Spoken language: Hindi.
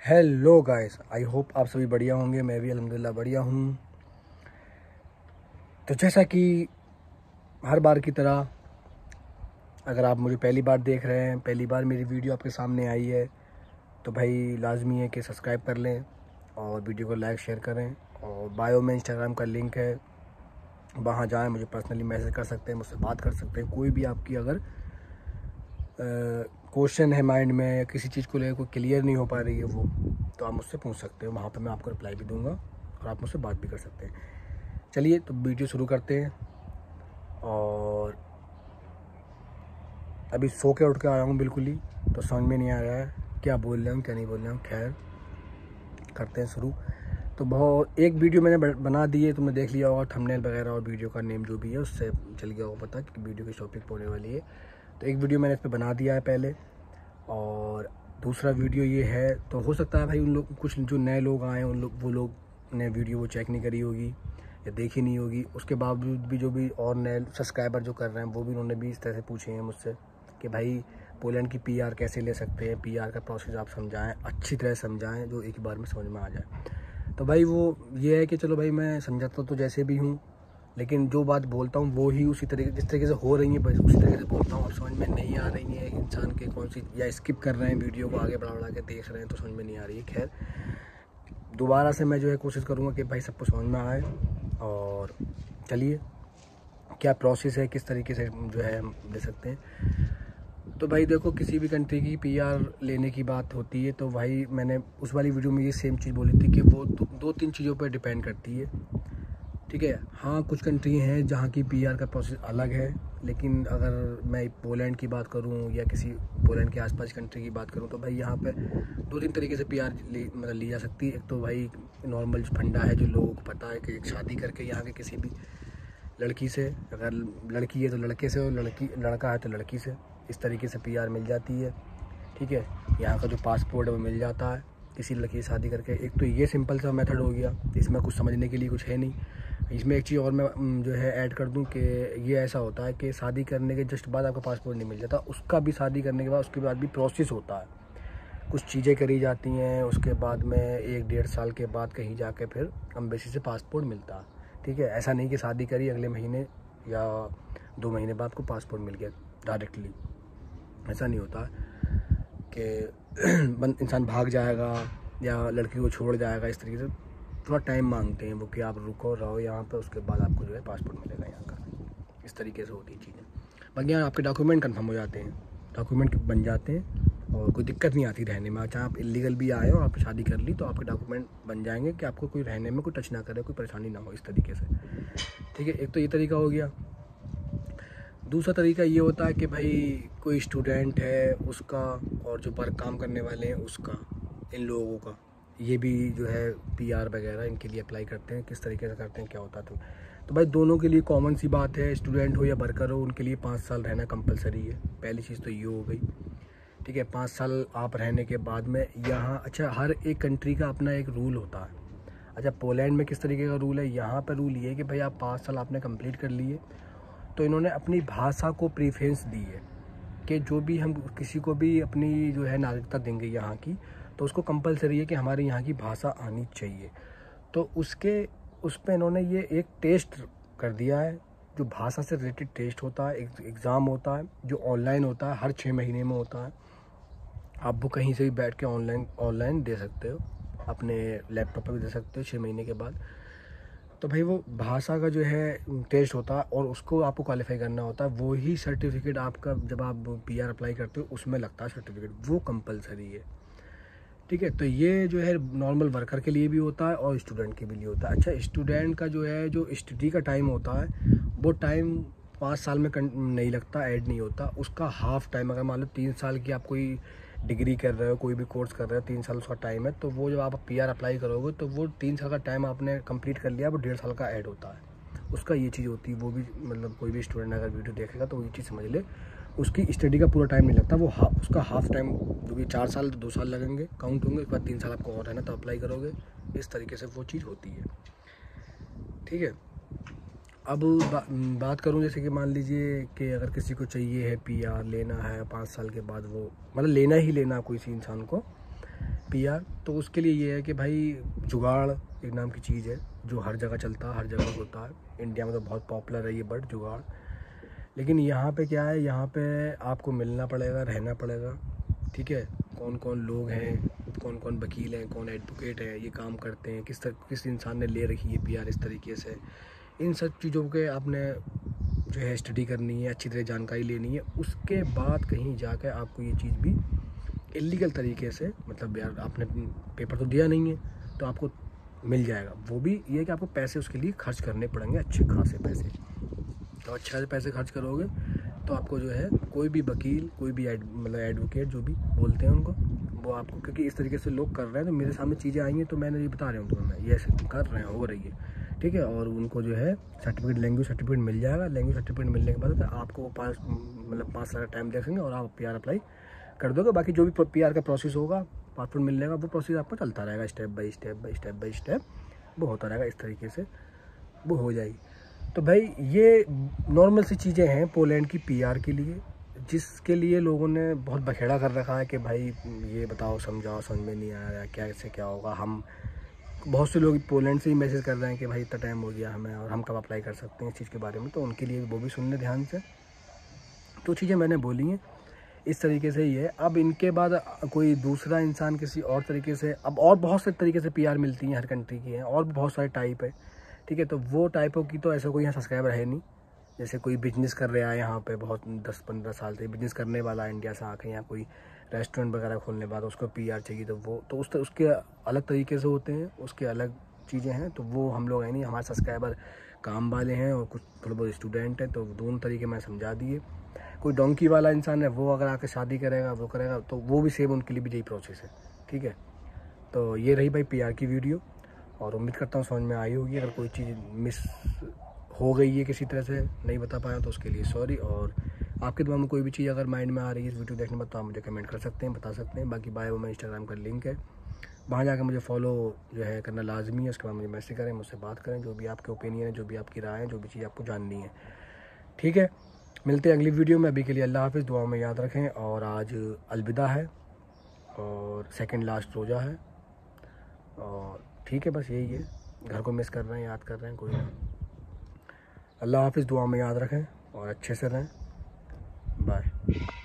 हेलो गाइस, आई होप आप सभी बढ़िया होंगे। मैं भी अल्हम्दुलिल्लाह बढ़िया हूँ। तो जैसा कि हर बार की तरह, अगर आप मुझे पहली बार देख रहे हैं, पहली बार मेरी वीडियो आपके सामने आई है, तो भाई लाजमी है कि सब्सक्राइब कर लें और वीडियो को लाइक शेयर करें। और बायो में इंस्टाग्राम का लिंक है, वहाँ जाएं, मुझे पर्सनली मैसेज कर सकते हैं, मुझसे बात कर सकते हैं। कोई भी आपकी अगर क्वेश्चन है माइंड में या किसी चीज़ को लेकर कोई क्लियर नहीं हो पा रही है वो, तो आप मुझसे पूछ सकते हो। वहाँ पर मैं आपको रिप्लाई भी दूंगा और आप मुझसे बात भी कर सकते हैं। चलिए तो वीडियो शुरू करते हैं। और अभी सो के उठ के आया हूँ बिल्कुल ही, तो समझ में नहीं आ रहा है क्या बोल रहा हूँ क्या नहीं बोल रहा हूँ। खैर करते हैं शुरू। तो बहुत एक वीडियो मैंने बना दी है, तुमने देख लिया होगा थंबनेल वगैरह और वीडियो का नेम जो भी है उससे चल गया होगा पता कि वीडियो किस टॉपिक पर होने वाली है। तो एक वीडियो मैंने इस पर बना दिया है पहले, और दूसरा वीडियो ये है। तो हो सकता है भाई उन लोग कुछ जो नए लोग आए उन लोग वो लोग ने वीडियो वो चेक नहीं करी होगी या देखी नहीं होगी। उसके बावजूद भी जो भी और नए सब्सक्राइबर जो कर रहे हैं वो भी उन्होंने भी इस तरह से पूछे हैं मुझसे कि भाई पोलैंड की पीआर कैसे ले सकते हैं, पीआर का प्रोसेस आप समझाएं, अच्छी तरह समझाएं जो एक बार में समझ में आ जाए। तो भाई वो ये है कि चलो भाई मैं समझाता तो जैसे भी हूँ, लेकिन जो बात बोलता हूँ वो ही उसी तरीके जिस तरीके से हो रही है बस उसी तरीके से बोलता हूँ। अब समझ में नहीं आ रही है इंसान के कौन सी, या स्किप कर रहे हैं वीडियो को आगे बढ़ा के देख रहे हैं तो समझ में नहीं आ रही है। खैर दोबारा से मैं जो है कोशिश करूँगा कि भाई सबको समझ में आए। और चलिए क्या प्रोसेस है, किस तरीके से जो है हम ले सकते हैं। तो भाई देखो, किसी भी कंट्री की पीआर लेने की बात होती है तो भाई मैंने उस वाली वीडियो में ये सेम चीज़ बोली थी कि वो दो तीन चीज़ों पर डिपेंड करती है। ठीक है, हाँ कुछ कंट्री हैं जहाँ की पीआर का प्रोसेस अलग है, लेकिन अगर मैं पोलैंड की बात करूँ या किसी पोलैंड के आसपास कंट्री की बात करूँ तो भाई यहाँ पे दो तीन तरीके से पीआर ली जा सकती है। एक तो भाई नॉर्मल फंडा है जो लोगों को पता है कि शादी करके यहाँ के किसी भी लड़की से, अगर लड़की है तो लड़के से और लड़का है तो लड़की से, इस तरीके से पीआर मिल जाती है। ठीक है, यहाँ का जो पासपोर्ट है वो मिल जाता है किसी लड़की से शादी करके। एक तो ये सिंपल सा मेथड हो गया, इसमें कुछ समझने के लिए कुछ है नहीं। इसमें एक चीज़ और मैं जो है ऐड कर दूं कि ये ऐसा होता है कि शादी करने के जस्ट बाद आपका पासपोर्ट नहीं मिल जाता, उसका भी शादी करने के बाद उसके बाद भी प्रोसेस होता है, कुछ चीज़ें करी जाती हैं। उसके बाद में 1-1.5 साल के बाद कहीं जाके फिर एम्बेसी से पासपोर्ट मिलता है। ठीक है, ऐसा नहीं कि शादी करी अगले महीने या 2 महीने बाद आपको पासपोर्ट मिल गया डायरेक्टली, ऐसा नहीं होता कि इंसान भाग जाएगा या लड़की को छोड़ जाएगा। इस तरीके से थोड़ा टाइम मांगते हैं वो कि आप रुको रहो यहाँ पे, उसके बाद आपको जो है पासपोर्ट मिलेगा यहाँ का। इस तरीके से होती है चीज़ें। बाकी यहाँ आपके डॉक्यूमेंट कंफर्म हो जाते हैं, डॉक्यूमेंट बन जाते हैं और कोई दिक्कत नहीं आती रहने में। चाहे आप इलीगल भी आए हो, आप शादी कर ली तो आपके डॉक्यूमेंट बन जाएंगे कि आपको कोई रहने में कोई टच ना करे, कोई परेशानी ना हो, इस तरीके से। ठीक है, एक तो ये तरीका हो गया। दूसरा तरीका ये होता है कि भाई कोई स्टूडेंट है उसका, और जो वर्क काम करने वाले हैं उसका, इन लोगों का ये भी जो है पीआर वगैरह इनके लिए अप्लाई करते हैं। किस तरीके से करते हैं क्या होता है तो भाई दोनों के लिए कॉमन सी बात है, स्टूडेंट हो या वर्कर हो उनके लिए 5 साल रहना कंपलसरी है। पहली चीज़ तो ये हो गई। ठीक है, 5 साल आप रहने के बाद में यहाँ, अच्छा हर एक कंट्री का अपना एक रूल होता है। अच्छा पोलैंड में किस तरीके का रूल है, यहाँ पर रूल ये है कि भाई आप 5 साल आपने कंप्लीट कर लिए तो इन्होंने अपनी भाषा को प्रीफरेंस दी है कि जो भी हम किसी को भी अपनी जो है नागरिकता देंगे यहाँ की, तो उसको कंपलसरी है कि हमारे यहाँ की भाषा आनी चाहिए। तो उस पर इन्होंने ये एक टेस्ट कर दिया है, जो भाषा से रिलेटेड टेस्ट होता है, एक एग्ज़ाम होता है जो ऑनलाइन होता है, हर 6 महीने में होता है। आप वो कहीं से भी बैठ के ऑनलाइन दे सकते हो, अपने लैपटॉप पर भी दे सकते हो 6 महीने के बाद। तो भाई वो भाषा का जो है टेस्ट होता है और उसको आपको क्वालिफाई करना होता है। वो ही सर्टिफिकेट आपका जब आप पीआर अप्लाई करते हो उसमें लगता है सर्टिफिकेट, वो कंपलसरी है। ठीक है, तो ये जो है नॉर्मल वर्कर के लिए भी होता है और स्टूडेंट के भी लिए होता है। अच्छा स्टूडेंट का जो है जो स्टडी का टाइम होता है वो टाइम 5 साल में नहीं लगता, ऐड नहीं होता। उसका हाफ टाइम, अगर मान लो 3 साल की आप कोई डिग्री कर रहे हो, कोई भी कोर्स कर रहे हो, 3 साल उसका टाइम है, तो वो जब आप पीआर अप्लाई करोगे तो वो 3 साल का टाइम आपने कंप्लीट कर लिया, वो 1.5 साल का ऐड होता है। उसका ये चीज़ होती है। वो भी मतलब कोई भी स्टूडेंट अगर वीडियो देखेगा तो वो ये चीज़ समझ ले, उसकी स्टडी का पूरा टाइम नहीं लगता, वो उसका हाफ टाइम, जो कि 4 साल तो 2 साल लगेंगे काउंट होंगे, उसके बाद 3 साल आपको और है ना तो अप्लाई करोगे। इस तरीके से वो चीज़ होती है। ठीक है, अब बात करूं जैसे कि मान लीजिए कि अगर किसी को चाहिए है पीआर लेना है 5 साल के बाद, वो मतलब लेना ही लेना कोई सी इंसान को PR, तो उसके लिए ये है कि भाई जुगाड़ एक नाम की चीज़ है जो हर जगह चलता है, हर जगह होता है। इंडिया में तो बहुत पॉपुलर है ये बर्ड जुगाड़। लेकिन यहाँ पे क्या है, यहाँ पे आपको मिलना पड़ेगा, रहना पड़ेगा, ठीक है। कौन कौन लोग हैं, कौन कौन वकील हैं, कौन एडवोकेट हैं, ये काम करते हैं, किस इंसान ने ले रखी है PR इस तरीके से, इन सब चीज़ों के आपने जो है स्टडी करनी है, अच्छी तरह जानकारी लेनी है। उसके बाद कहीं जाकर आपको ये चीज़ भी इलीगल तरीके से, मतलब यार आपने पेपर तो दिया नहीं है तो आपको मिल जाएगा। वो भी ये है कि आपको पैसे उसके लिए खर्च करने पड़ेंगे, अच्छे खासे पैसे। तो अच्छे खासे पैसे खर्च करोगे तो आपको जो है कोई भी वकील, कोई भी मतलब एडवोकेट जो भी बोलते हैं उनको, वो आपको, क्योंकि इस तरीके से लोग कर रहे हैं तो मेरे सामने चीज़ें आई हैं तो मैंने ये बता रहा हूँ तुम्हें, मैं ये ऐसे कर रहे हैं, हो रही है, ठीक है। और उनको जो है सर्टिफिकेट, लैंग्वेज सर्टिफिकेट मिल जाएगा। लैंग्वेज सर्टिफिकेट मिलने के बाद आपको वो 5 साल का टाइम देखेंगे और आप PR अप्लाई कर दोगे। बाकी जो भी PR का प्रोसेस होगा, पासपोर्ट मिलने का, वो प्रोसेस आपको चलता रहेगा, स्टेप बाय स्टेप वो होता रहेगा। इस तरीके से वो हो जाएगी। तो भाई ये नॉर्मल सी चीज़ें हैं पोलैंड की PR के लिए, जिसके लिए लोगों ने बहुत बखेड़ा कर रखा है कि भाई ये बताओ, समझाओ, समझ में नहीं आ रहा क्या, इससे क्या होगा। हम बहुत से लोग पोलैंड से ही मैसेज कर रहे हैं कि भाई इतना टाइम हो गया हमें और हम कब अप्लाई कर सकते हैं इस चीज़ के बारे में, तो उनके लिए वो भी सुन लें ध्यान से। तो चीज़ें मैंने बोली हैं इस तरीके से ही है। अब इनके बाद कोई दूसरा इंसान किसी और तरीके से, अब और बहुत से तरीके से PR मिलती हैं, हर कंट्री की हैं, और भी बहुत सारे टाइप है, ठीक है। तो वो टाइपों की तो ऐसा कोई यहाँ सब्सक्राइबर है नहीं। जैसे कोई बिजनेस कर रहा है यहाँ पे, बहुत 10-15 साल से बिजनेस करने वाला इंडिया से आके यहाँ कोई रेस्टोरेंट वगैरह खोलने बाद उसको PR चाहिए, तो वो तो उसके अलग तरीके से होते हैं, उसके अलग चीज़ें हैं। तो वो हम लोग है नहीं, हमारे सब्सक्राइबर काम वाले हैं और कुछ थोड़े बहुत स्टूडेंट हैं, तो दोनों तरीके मैं समझा दिए। कोई डोंकी वाला इंसान है, वो अगर आके शादी करेगा, वो करेगा, तो वो भी सेम उनके लिए भी यही प्रोसेस है, ठीक है। तो ये रही भाई PR की वीडियो, और उम्मीद करता हूँ समझ में आई होगी। अगर कोई चीज़ मिस हो गई है, किसी तरह से नहीं बता पाया, तो उसके लिए सॉरी। और आपके दिमाग में कोई भी चीज़ अगर माइंड में आ रही है इस वीडियो देखने में, तो आप मुझे कमेंट कर सकते हैं, बता सकते हैं। बाकी बायो में इंस्टाग्राम का लिंक है, वहाँ जाकर मुझे फॉलो जो है करना लाजमी है। उसके बाद मुझे मैसेज करें, मुझसे बात करें, जो भी आपके ओपिनियन है, जो भी आपकी राय है, जो भी चीज़ आपको जाननी है, ठीक है। मिलते हैं अगली वीडियो में। अभी के लिए अल्लाह हाफ़िज़, दुआ में याद रखें। और आज अलविदा है और सेकंड लास्ट रोज़ा है, और ठीक है, बस यही है। घर को मिस कर रहे हैं, याद कर रहे हैं, कोई ना। अल्लाह हाफ़िज़, दुआ में याद रखें और अच्छे से रहें। बाय।